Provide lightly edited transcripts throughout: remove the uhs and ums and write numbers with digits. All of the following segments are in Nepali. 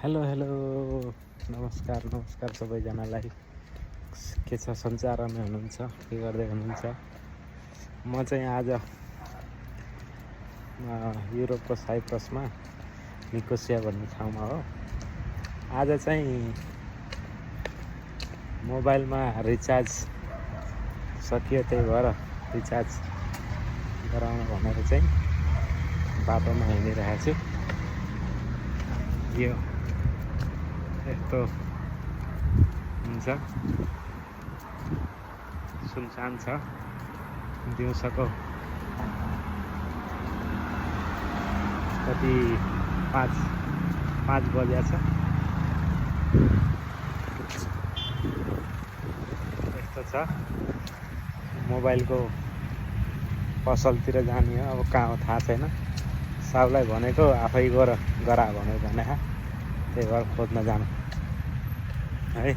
हेलो हेलो नमस्कार नमस्कार सबैजनालाई के छ सञ्चारमा हुनुहुन्छ के गर्दै हुनुहुन्छ। म चाहिँ आज युरोपको साइप्रसमा निकोसिया भन्ने ठाउँमा हो। आज चाहिँ मोबाइलमा रिचार्ज सकियो, त्यही भएर रिचार्ज गराउन भनेर चाहिँ बाटोमा हिँडिरहेको छु। यो यस्तो हुन्छ, सुनसान छ। दिउँसोको कति 5 बजे छ। यस्तो छ। मोबाइलको पसलतिर जाने हो, अब कहाँ हो थाहा छैन। साउलाई भनेको आफै गरा भनेर भने, त्यही भएर खोज्न जानु है।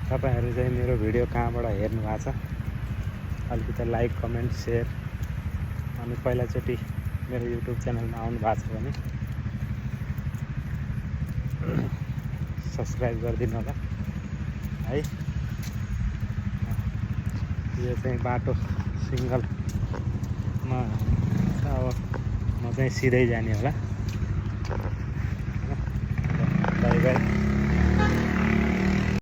तपाईहरु चाहिँ मेरो भिडियो कहाँबाट हेर्नु भएको छ, अलिकति लाइक कमेन्ट सेयर, अनि पहिलाचोटि मेरो युट्युब च्यानलमा आउनु भएको छ भने सब्स्क्राइब गरिदिनु होला है। यो चाहिँ बाटो सिङ्गलमा अब म चाहिँ सिधै जाने होला। By by.